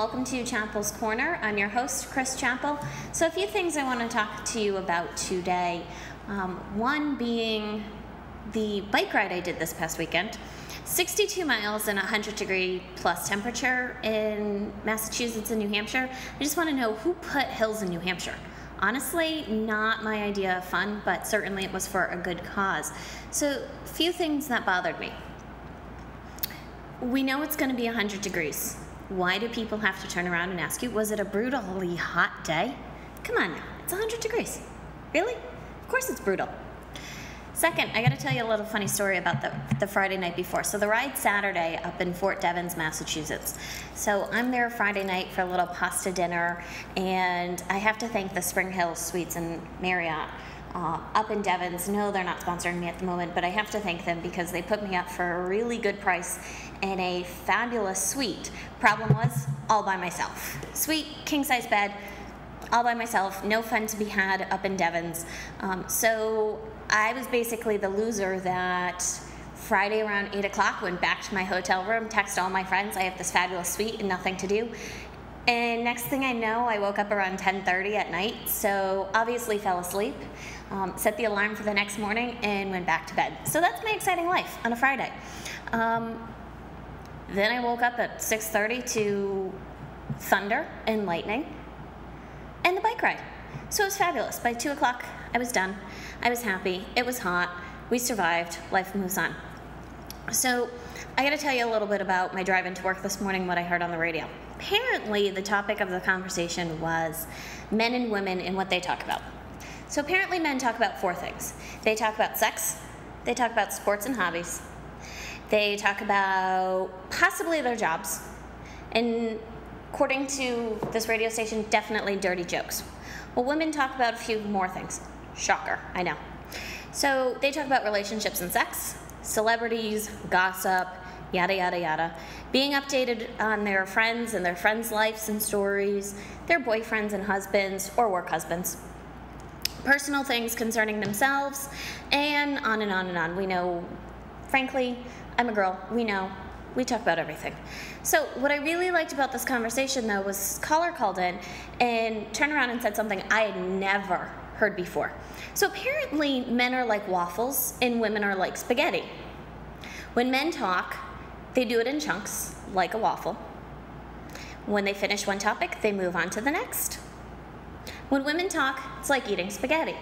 welcome to Chapell's Corner. I'm your host, Chris Chapell. So a few things I want to talk to you about today. One being the bike ride I did this past weekend. 62 miles in 100-degree plus temperature in Massachusetts and New Hampshire. I just want to know who put hills in New Hampshire. Honestly, not my idea of fun, but certainly it was for a good cause. So a few things that bothered me. We know it's going to be 100 degrees. Why do people have to turn around and ask you, was it a brutally hot day? Come on now, it's 100 degrees. Really? Of course it's brutal. Second, I got to tell you a little funny story about the Friday night before. So the ride Saturday up in Fort Devens, Massachusetts. So I'm there Friday night for a little pasta dinner, and I have to thank the Spring Hill Suites and Marriott up in Devens. No, they're not sponsoring me at the moment, but I have to thank them because they put me up for a really good price in a fabulous suite. Problem was, all by myself. Suite, king-size bed, all by myself, no fun to be had up in Devens. So I was basically the loser that Friday around 8 o'clock went back to my hotel room, texted all my friends, I have this fabulous suite and nothing to do. And next thing I know, I woke up around 10:30 at night, so obviously fell asleep, set the alarm for the next morning, and went back to bed. So that's my exciting life on a Friday. Then I woke up at 6:30 to thunder and lightning and the bike ride. So it was fabulous. By 2 o'clock, I was done. I was happy. It was hot. We survived. Life moves on. So I got to tell you a little bit about my drive into work this morning, what I heard on the radio. Apparently, the topic of the conversation was men and women and what they talk about. So apparently men talk about four things. They talk about sex, they talk about sports and hobbies, they talk about possibly their jobs, and according to this radio station, definitely dirty jokes. Well, women talk about a few more things. Shocker, I know. So they talk about relationships and sex, celebrities, gossip, yada, yada, yada. Being updated on their friends and their friends' lives and stories, their boyfriends and husbands, or work husbands. Personal things concerning themselves, and on and on and on. We know, frankly, I'm a girl, we know, we talk about everything. So what I really liked about this conversation, though, was caller called in and turned around and said something I had never heard before. So apparently men are like waffles and women are like spaghetti. When men talk, they do it in chunks, like a waffle. When they finish one topic, they move on to the next. When women talk, it's like eating spaghetti.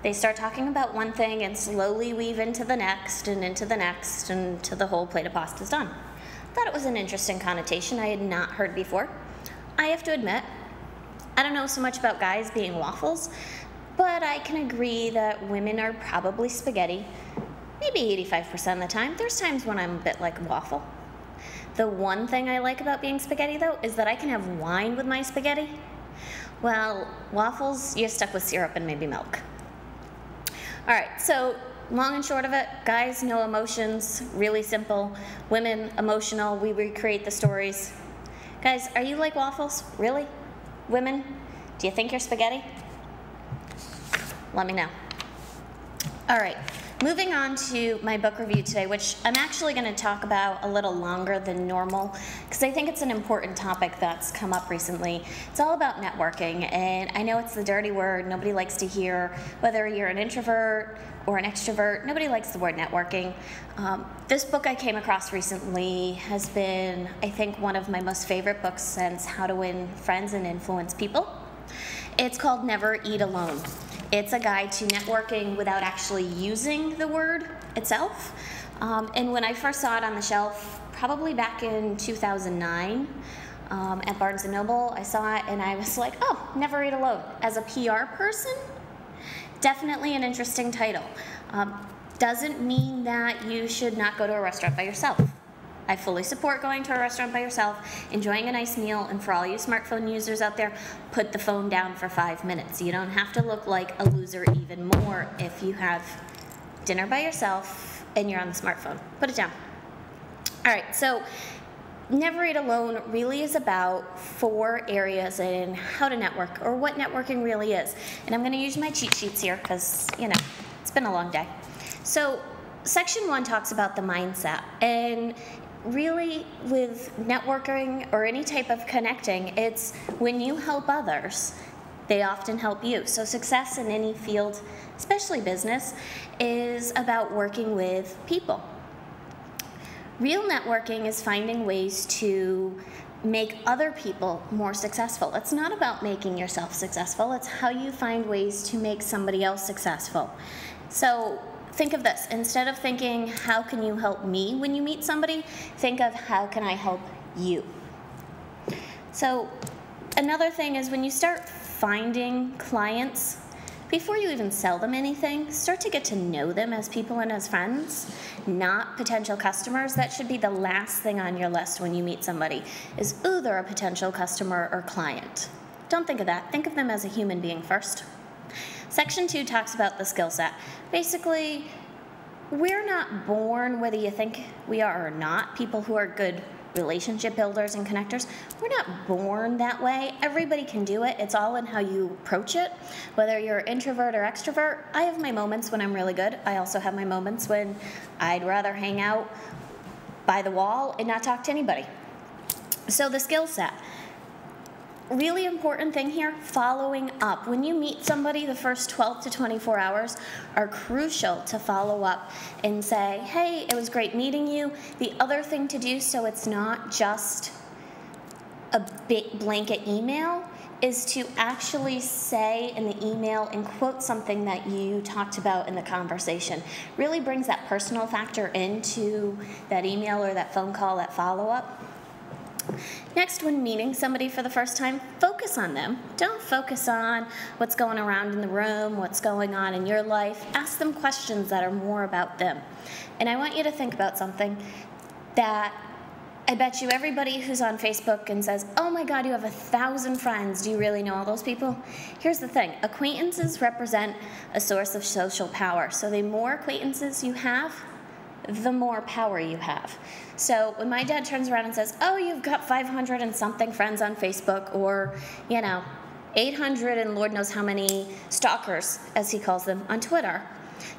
They start talking about one thing and slowly weave into the next and into the next until the whole plate of pasta is done. I thought it was an interesting connotation I had not heard before. I have to admit, I don't know so much about guys being waffles, but I can agree that women are probably spaghetti, maybe 85% of the time. There's times when I'm a bit like a waffle. The one thing I like about being spaghetti, though, is that I can have wine with my spaghetti. Well, waffles, you're stuck with syrup and maybe milk. All right, so long and short of it, guys, no emotions, really simple. Women, emotional, we recreate the stories. Guys, are you like waffles? Really? Women, do you think you're spaghetti? Let me know. All right, moving on to my book review today, which I'm actually going to talk about a little longer than normal because I think it's an important topic that's come up recently. It's all about networking, and I know it's the dirty word nobody likes to hear, whether you're an introvert or an extrovert, nobody likes the word networking. This book I came across recently has been, I think, one of my most favorite books since How to Win Friends and Influence People. It's called Never Eat Alone. It's a guide to networking without actually using the word itself. And when I first saw it on the shelf, probably back in 2009 at Barnes & Noble, I saw it and I was like, oh, Never Eat Alone. As a PR person, definitely an interesting title. Doesn't mean that you should not go to a restaurant by yourself. I fully support going to a restaurant by yourself, enjoying a nice meal, and for all you smartphone users out there, put the phone down for 5 minutes. You don't have to look like a loser even more if you have dinner by yourself and you're on the smartphone. Put it down. All right, so Never Eat Alone really is about 4 areas in how to network, or what networking really is. And I'm going to use my cheat sheets here because, you know, it's been a long day. So Section 1 talks about the mindset, and really with networking or any type of connecting, it's when you help others, they often help you. So success in any field, especially business, is about working with people. Real networking is finding ways to make other people more successful. It's not about making yourself successful, it's how you find ways to make somebody else successful. So think of this, instead of thinking, how can you help me when you meet somebody, think of, how can I help you? So another thing is, when you start finding clients, before you even sell them anything, start to get to know them as people and as friends, not potential customers. That should be the last thing on your list when you meet somebody, is, ooh, they're a potential customer or client. Don't think of that. Think of them as a human being first. Section 2 talks about the skill set. Basically, we're not born, whether you think we are or not, people who are good relationship builders and connectors. We're not born that way. Everybody can do it. It's all in how you approach it, whether you're introvert or extrovert. I have my moments when I'm really good. I also have my moments when I'd rather hang out by the wall and not talk to anybody. So the skill set. Really important thing here, following up. When you meet somebody, the first 12 to 24 hours are crucial to follow up and say, hey, it was great meeting you. The other thing to do, so it's not just a big blanket email, is to actually say in the email and quote something that you talked about in the conversation. Really brings that personal factor into that email or that phone call, that follow-up. Next, when meeting somebody for the first time, focus on them. Don't focus on what's going around in the room, what's going on in your life. Ask them questions that are more about them. And I want you to think about something that I bet you everybody who's on Facebook and says, oh my God, you have 1,000 friends. Do you really know all those people? Here's the thing. Acquaintances represent a source of social power. So the more acquaintances you have, the more power you have. So when my dad turns around and says, oh, you've got 500 and something friends on Facebook, or, 800 and Lord knows how many stalkers, as he calls them, on Twitter,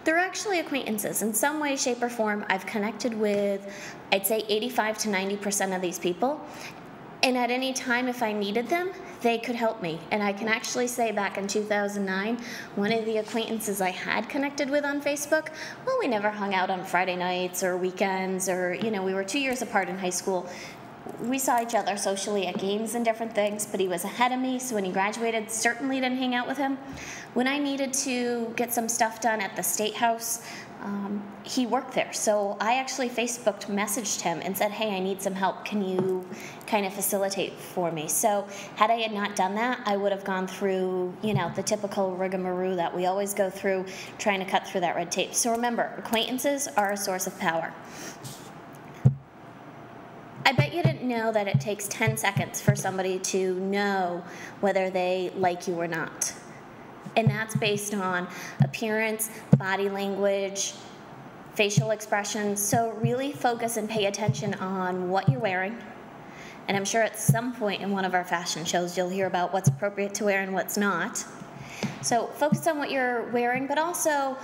they're actually acquaintances. In some way, shape, or form, I've connected with, I'd say 85 to 90% of these people. And at any time, if I needed them, they could help me. And I can actually say back in 2009, one of the acquaintances I had connected with on Facebook, well, we never hung out on Friday nights or weekends, or, we were 2 years apart in high school. We saw each other socially at games and different things, but he was ahead of me, so when he graduated, certainly didn't hang out with him. When I needed to get some stuff done at the State House, he worked there. So I actually Facebooked messaged him and said, hey, I need some help. Can you kind of facilitate for me? So had I had not done that, I would have gone through, the typical rigmarole that we always go through, trying to cut through that red tape. So remember, acquaintances are a source of power. I bet you didn't know that it takes 10 seconds for somebody to know whether they like you or not. And that's based on appearance, body language, facial expressions. So really focus and pay attention on what you're wearing. And I'm sure at some point in one of our fashion shows you'll hear about what's appropriate to wear and what's not. So focus on what you're wearing, but also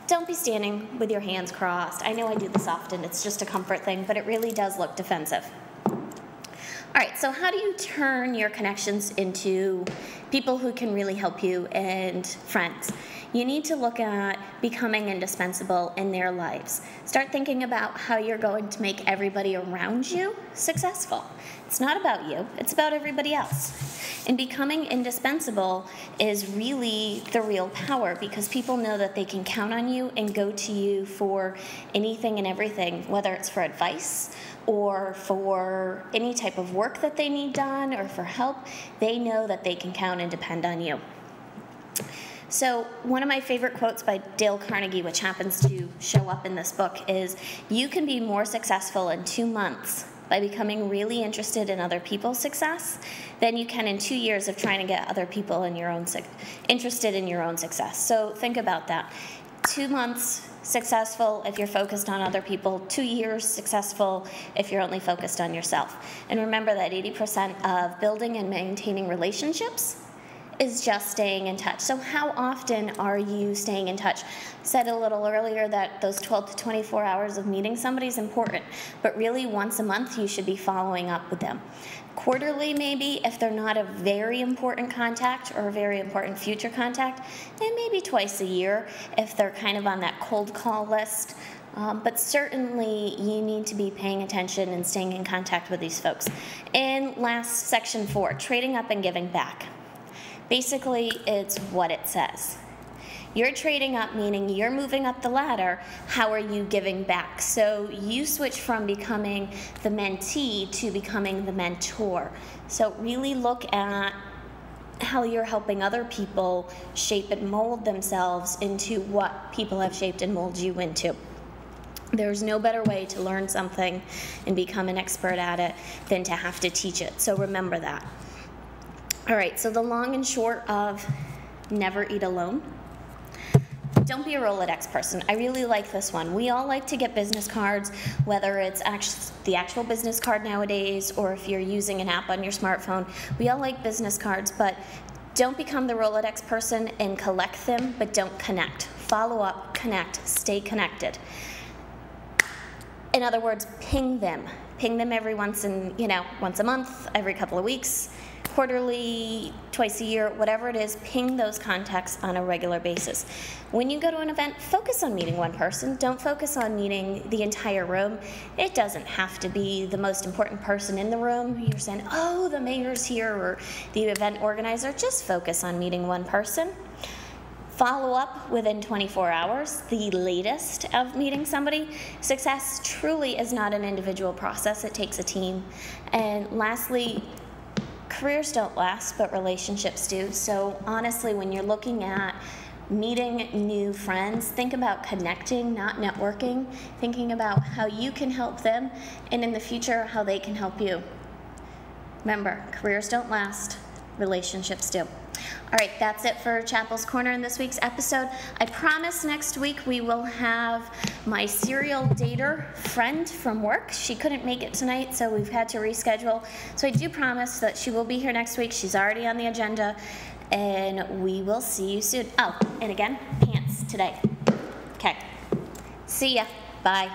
don't be standing with your hands crossed. I know I do this often. It's just a comfort thing, but it really does look defensive. All right, so how do you turn your connections into people who can really help you and friends? You need to look at becoming indispensable in their lives. Start thinking about how you're going to make everybody around you successful. It's not about you, it's about everybody else. And becoming indispensable is really the real power, because people know that they can count on you and go to you for anything and everything, whether it's for advice or for any type of work that they need done or for help. They know that they can count and depend on you. So one of my favorite quotes by Dale Carnegie, which happens to show up in this book, is, you can be more successful in 2 months by becoming really interested in other people's success than you can in 2 years of trying to get other people in your own interested in your own success. So think about that. 2 months successful if you're focused on other people, 2 years successful if you're only focused on yourself. And remember that 80% of building and maintaining relationships is just staying in touch. So how often are you staying in touch? Said a little earlier that those 12 to 24 hours of meeting somebody is important, but really once a month you should be following up with them. Quarterly maybe, if they're not a very important contact or a very important future contact, and maybe twice a year if they're kind of on that cold call list. But certainly you need to be paying attention and staying in contact with these folks. And last, section 4, trading up and giving back. Basically, it's what it says. You're trading up, meaning you're moving up the ladder. How are you giving back? So you switch from becoming the mentee to becoming the mentor. So really look at how you're helping other people shape and mold themselves into what people have shaped and molded you into. There's no better way to learn something and become an expert at it than to have to teach it. So remember that. All right, so the long and short of never eat alone. Don't be a Rolodex person. I really like this one. We all like to get business cards, whether it's the actual business card nowadays or if you're using an app on your smartphone. We all like business cards, but don't become the Rolodex person and collect them, but don't connect. Follow up, connect, stay connected. In other words, ping them. Ping them every once a month, every couple of weeks, quarterly, twice a year, whatever it is, ping those contacts on a regular basis. When you go to an event, focus on meeting one person. Don't focus on meeting the entire room. It doesn't have to be the most important person in the room. You're saying, oh, the mayor's here, or the event organizer. Just focus on meeting one person. Follow up within 24 hours, the latest of meeting somebody. Success truly is not an individual process. It takes a team. And lastly, careers don't last, but relationships do. So honestly, when you're looking at meeting new friends, think about connecting, not networking. Thinking about how you can help them, and in the future, how they can help you. Remember, careers don't last, relationships do. All right, that's it for Chapell's Corner in this week's episode. I promise next week we will have my serial dater friend from work. She couldn't make it tonight, so we've had to reschedule. So I do promise that she will be here next week. She's already on the agenda, and we will see you soon. Oh, and again, pants today. Okay. See ya. Bye.